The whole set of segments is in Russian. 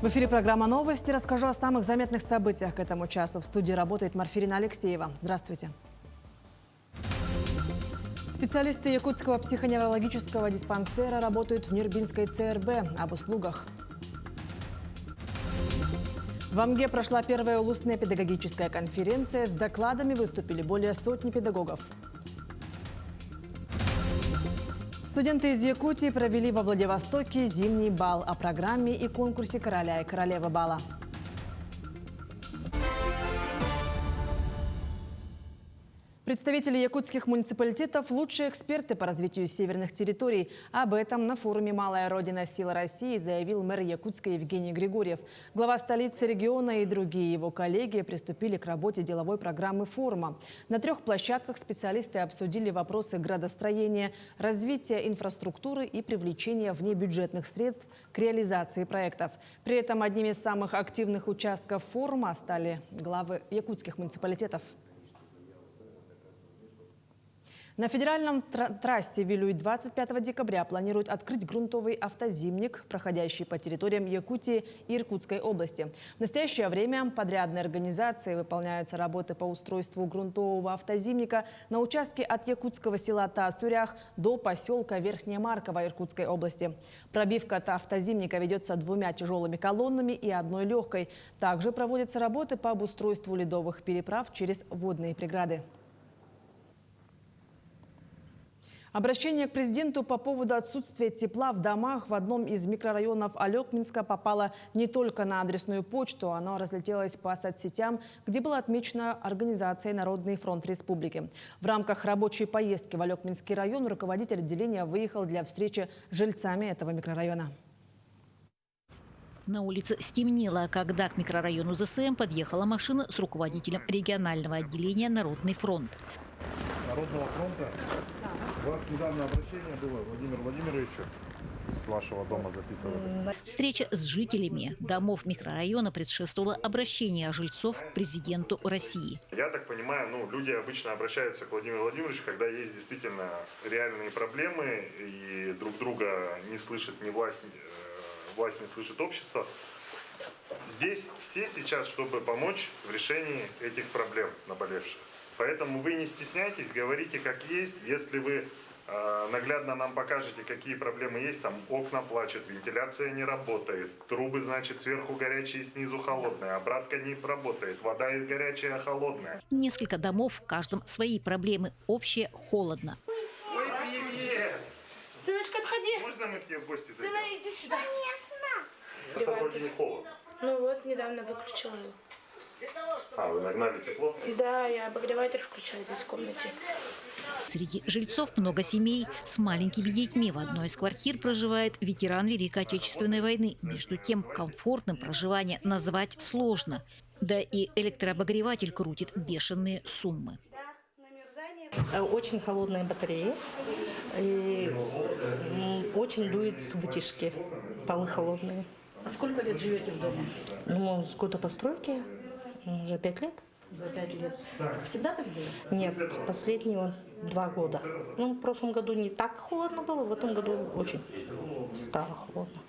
В эфире программа «Новости». Расскажу о самых заметных событиях к этому часу. В студии работает Марфирина Алексеева. Здравствуйте. Специалисты Якутского психоневрологического диспансера работают в Нюрбинской ЦРБ. Об услугах. В Амге прошла первая улусная педагогическая конференция. С докладами выступили более сотни педагогов. Студенты из Якутии провели во Владивостоке зимний бал о программе и конкурсе короля и королевы бала. Представители якутских муниципалитетов – лучшие эксперты по развитию северных территорий. Об этом на форуме «Малая Родина. Сила России» заявил мэр Якутска Евгений Григорьев. Глава столицы региона и другие его коллеги приступили к работе деловой программы форума. На 3 площадках специалисты обсудили вопросы градостроения, развития инфраструктуры и привлечения внебюджетных средств к реализации проектов. При этом одними из самых активных участков форума стали главы якутских муниципалитетов. На федеральном трассе Вилюй 25 декабря планируют открыть грунтовый автозимник, проходящий по территориям Якутии и Иркутской области. В настоящее время подрядной организацией выполняются работы по устройству грунтового автозимника на участке от якутского села Тасурях до поселка Верхняя Маркова Иркутской области. Пробивка автозимника ведется 2 тяжелыми колоннами и 1 легкой. Также проводятся работы по обустройству ледовых переправ через водные преграды. Обращение к президенту по поводу отсутствия тепла в домах в одном из микрорайонов Алекминска попало не только на адресную почту, оно разлетелось по соцсетям, где было отмечено организацией «Народный фронт Республики». В рамках рабочей поездки в Алекминский район руководитель отделения выехал для встречи с жильцами этого микрорайона. На улице стемнело, когда к микрорайону ЗСМ подъехала машина с руководителем регионального отделения «Народный фронт». Народного фронта. У вас недавно обращение было, Владимир Владимирович, с вашего дома записывали. Встреча с жителями домов микрорайона предшествовала обращение жильцов к президенту России. Я так понимаю, люди обычно обращаются к Владимиру Владимировичу, когда есть действительно реальные проблемы и друг друга не слышит ни власть не слышит общество. Здесь все сейчас, чтобы помочь в решении этих проблем наболевших. Поэтому вы не стесняйтесь, говорите как есть. Если вы наглядно нам покажете, какие проблемы есть, там окна плачут, вентиляция не работает, трубы, значит, сверху горячие, снизу холодные, обратка не работает, вода горячая, холодная. Несколько домов, в каждом свои проблемы. Общее – холодно. Ой, привет! Сыночка, отходи. Можно мы к тебе в гости зайдем? Сына, иди сюда. Конечно. Вроде не холодно. Ну вот, недавно выключила его. А, вы нагнали тепло? Да, я обогреватель включаю здесь в комнате. Среди жильцов много семей с маленькими детьми. В одной из квартир проживает ветеран Великой Отечественной войны. Между тем, комфортным проживание назвать сложно. Да и электрообогреватель крутит бешеные суммы. Очень холодные батареи. И очень дует с вытяжки. Полы холодные. А сколько лет живете в доме? Ну, с года постройки. Уже 5 лет. За 5 лет. Всегда так было? Нет, последние 2 года. Ну, в прошлом году не так холодно было, в этом году очень стало холодно.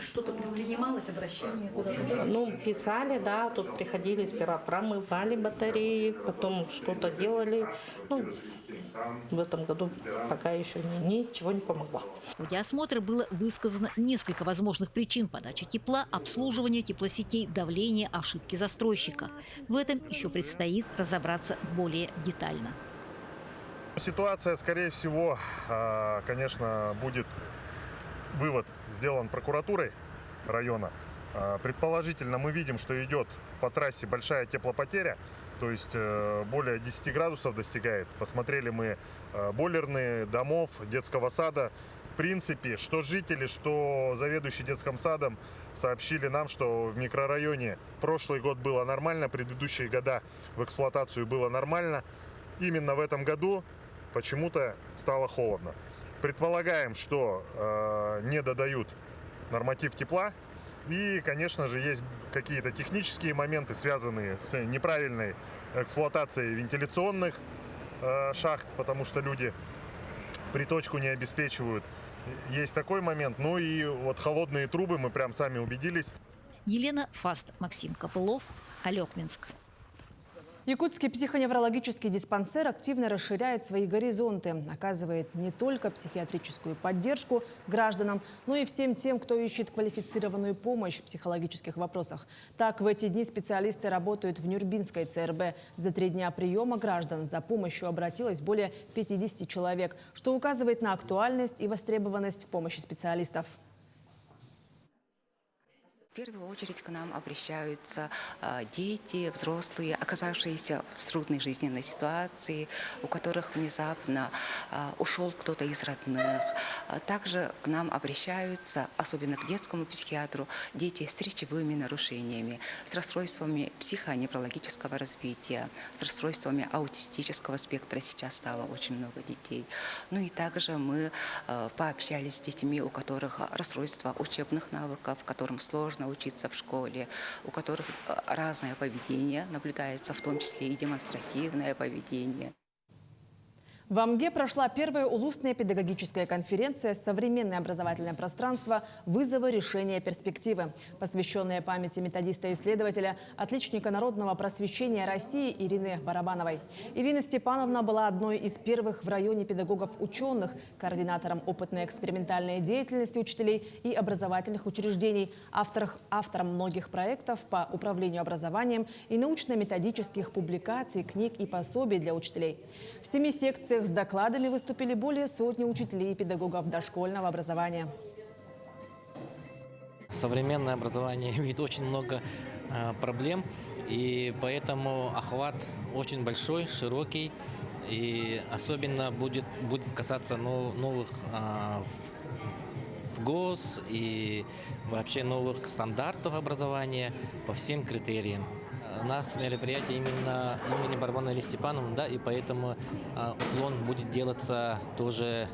Что-то предпринималось, обращение куда-то? Ну, писали, да, тут приходили, сперва промывали батареи, потом что-то делали. Ну, в этом году пока еще ничего не помогло. В ходе осмотра было высказано несколько возможных причин подачи тепла, обслуживания теплосетей, давления, ошибки застройщика. В этом еще предстоит разобраться более детально. Ситуация, скорее всего, конечно, будет вывод сделан прокуратурой района. Предположительно, мы видим, что идет по трассе большая теплопотеря, то есть более 10 градусов достигает. Посмотрели мы бойлерные домов, детского сада. В принципе, что жители, что заведующий детским садом сообщили нам, что в микрорайоне прошлый год было нормально, предыдущие года в эксплуатацию было нормально. Именно в этом году почему-то стало холодно. Предполагаем, что не додают норматив тепла. И, конечно же, есть какие-то технические моменты, связанные с неправильной эксплуатацией вентиляционных шахт, потому что люди приточку не обеспечивают. Есть такой момент. Ну и вот холодные трубы, мы прям сами убедились. Елена Фаст, Максим Копылов, Алекминск. Якутский психоневрологический диспансер активно расширяет свои горизонты, оказывает не только психиатрическую поддержку гражданам, но и всем тем, кто ищет квалифицированную помощь в психологических вопросах. Так, в эти дни специалисты работают в Нюрбинской ЦРБ. За 3 дня приема граждан за помощью обратилось более 50 человек, что указывает на актуальность и востребованность помощи специалистов. В первую очередь к нам обращаются дети, взрослые, оказавшиеся в трудной жизненной ситуации, у которых внезапно ушел кто-то из родных. Также к нам обращаются, особенно к детскому психиатру, дети с речевыми нарушениями, с расстройствами психоневрологического развития, с расстройствами аутистического спектра. Сейчас стало очень много детей. Ну и также мы пообщались с детьми, у которых расстройства учебных навыков, которым сложно учиться в школе, у которых разное поведение наблюдается, в том числе и демонстративное поведение. В Амге прошла первая улусная педагогическая конференция «Современное образовательное пространство. Вызовы, решения, перспективы», посвященная памяти методиста-исследователя, отличника народного просвещения России Ирины Барабановой. Ирина Степановна была одной из первых в районе педагогов-ученых, координатором опытной экспериментальной деятельности учителей и образовательных учреждений, автором многих проектов по управлению образованием и научно-методических публикаций, книг и пособий для учителей. В 7 секциях с докладами выступили более сотни учителей и педагогов дошкольного образования. Современное образование имеет очень много проблем, и поэтому охват очень большой, широкий, и особенно будет касаться новых в ГОС и вообще новых стандартов образования по всем критериям. У нас мероприятие именно имени Барабановой Ирины Степановны, да, и поэтому уклон будет делаться тоже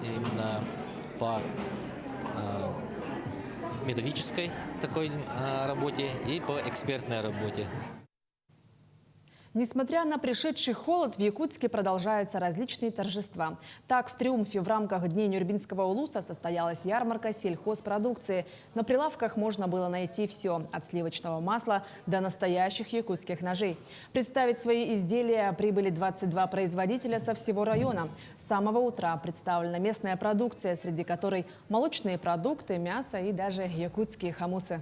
именно по методической такой работе и по экспертной работе. Несмотря на пришедший холод, в Якутске продолжаются различные торжества. Так, в «Триумфе» в рамках Дней Нюрбинского улуса состоялась ярмарка сельхозпродукции. На прилавках можно было найти все – от сливочного масла до настоящих якутских ножей. Представить свои изделия прибыли 22 производителя со всего района. С самого утра представлена местная продукция, среди которой молочные продукты, мясо и даже якутские хомусы.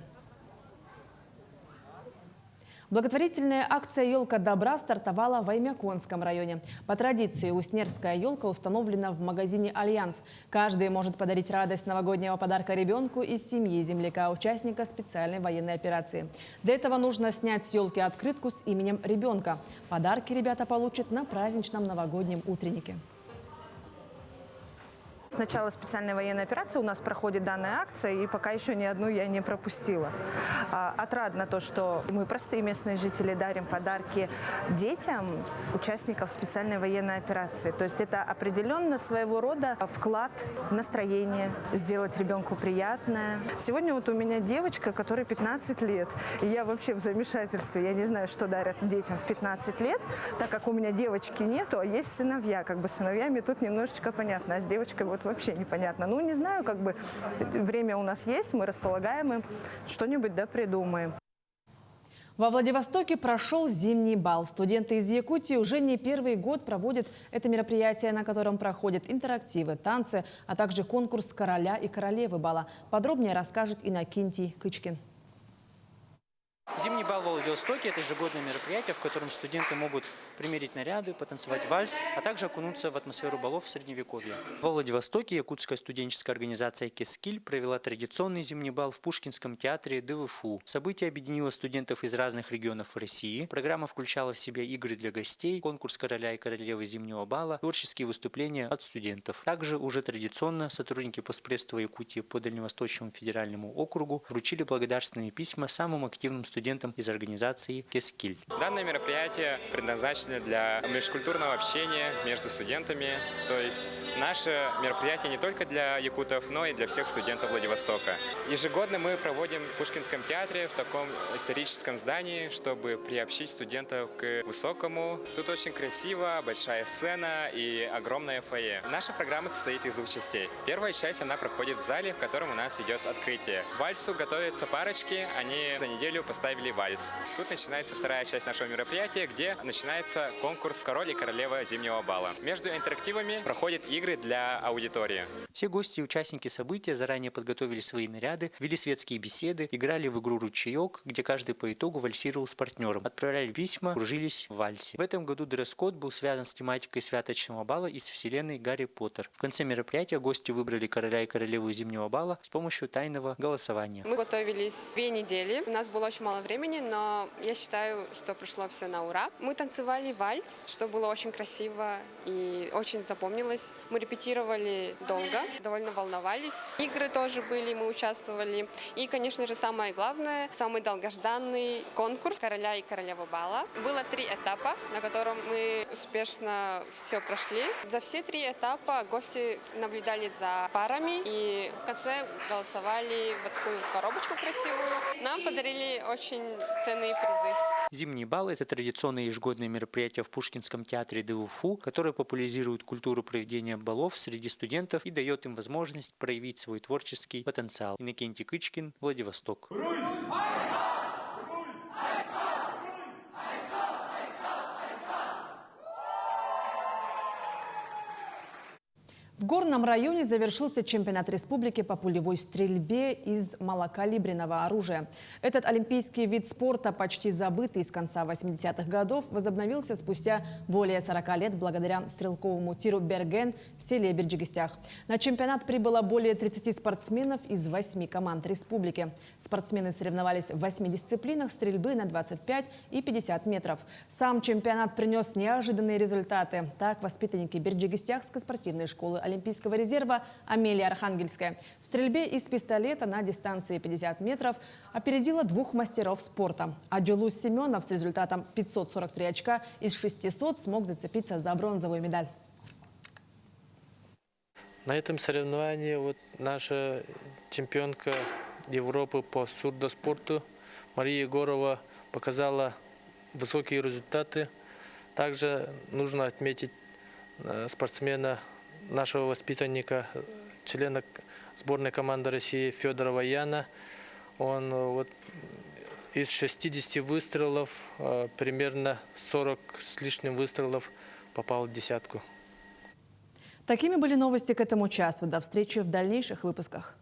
Благотворительная акция «Елка добра» стартовала в Аймяконском районе. По традиции уснерская елка установлена в магазине «Альянс». Каждый может подарить радость новогоднего подарка ребенку из семьи земляка-участника специальной военной операции. Для этого нужно снять с елки открытку с именем ребенка. Подарки ребята получат на праздничном новогоднем утреннике. С начала специальной военной операции у нас проходит данная акция, и пока еще ни одну я не пропустила. Отрадно то, что мы, простые местные жители, дарим подарки детям участников специальной военной операции. То есть это определенно своего рода вклад в настроение, сделать ребенку приятное. Сегодня вот у меня девочка, которой 15 лет, и я вообще в замешательстве. Я не знаю, что дарят детям в 15 лет, так как у меня девочки нету, а есть сыновья. Как бы с сыновьями тут немножечко понятно, а с девочкой вот вообще непонятно. Ну, не знаю, как бы время у нас есть, мы располагаем и что-нибудь да придумаем. Во Владивостоке прошел зимний бал. Студенты из Якутии уже не первый год проводят это мероприятие, на котором проходят интерактивы, танцы, а также конкурс короля и королевы бала. Подробнее расскажет Иннокентий Кычкин. Зимний бал в Владивостоке – это ежегодное мероприятие, в котором студенты могут примерить наряды, потанцевать вальс, а также окунуться в атмосферу балов в Средневековье. Во Владивостоке якутская студенческая организация «Кескиль» провела традиционный зимний бал в Пушкинском театре ДВФУ. Событие объединило студентов из разных регионов России. Программа включала в себя игры для гостей, конкурс короля и королевы зимнего бала, творческие выступления от студентов. Также уже традиционно сотрудники Постпредства Якутии по Дальневосточному федеральному округу вручили благодарственные письма самым активным студентам студентам из организации «Кескиль». Данное мероприятие предназначено для межкультурного общения между студентами. То есть наше мероприятие не только для якутов, но и для всех студентов Владивостока. Ежегодно мы проводим в Пушкинском театре в таком историческом здании, чтобы приобщить студентов к высокому. Тут очень красиво, большая сцена и огромное фойе. Наша программа состоит из двух частей. Первая часть, она проходит в зале, в котором у нас идет открытие. К вальсу готовятся парочки, они за неделю поставили вальс. Тут начинается вторая часть нашего мероприятия, где начинается конкурс «Король и королева зимнего бала». Между интерактивами проходят игры для аудитории. Все гости и участники события заранее подготовили свои наряды, вели светские беседы, играли в игру «Ручеек», где каждый по итогу вальсировал с партнером, отправляли письма, кружились в вальсе. В этом году дресс-код был связан с тематикой святочного бала из вселенной Гарри Поттер. В конце мероприятия гости выбрали короля и королеву зимнего бала с помощью тайного голосования. Мы готовились 2 недели. У нас было очень мало времени, но я считаю, что прошло все на ура. Мы танцевали вальс, что было очень красиво и очень запомнилось. Мы репетировали долго, довольно волновались. Игры тоже были, мы участвовали. И, конечно же, самое главное, самый долгожданный конкурс «Короля и королева бала». Было 3 этапа, на котором мы успешно все прошли. За все 3 этапа гости наблюдали за парами и в конце голосовали в такую коробочку красивую. Нам подарили очень ценные призы. Зимний бал – это традиционное ежегодное мероприятие в Пушкинском театре ДУФУ, которое популяризирует культуру проведения балов среди студентов и дает им возможность проявить свой творческий потенциал. Иннокентий Кычкин, Владивосток. В Горном районе завершился чемпионат республики по пулевой стрельбе из малокалиберного оружия. Этот олимпийский вид спорта, почти забытый с конца 80-х годов, возобновился спустя более 40 лет благодаря стрелковому тиру «Берген» в селе Берджигистях. На чемпионат прибыло более 30 спортсменов из 8 команд республики. Спортсмены соревновались в 8 дисциплинах стрельбы на 25 и 50 метров. Сам чемпионат принес неожиданные результаты. Так, воспитанники Берджигистяхской спортивной школы Олимпийского резерва Амелия Архангельская в стрельбе из пистолета на дистанции 50 метров опередила 2 мастеров спорта. А Джулус Семенов с результатом 543 очка из 600 смог зацепиться за бронзовую медаль. На этом соревновании наша чемпионка Европы по сурдоспорту Мария Егорова показала высокие результаты. Также нужно отметить спортсмена, нашего воспитанника, члена сборной команды России Федорова Яна. Он из 60 выстрелов, примерно 40 с лишним выстрелов попал в десятку. Такими были новости к этому часу. До встречи в дальнейших выпусках.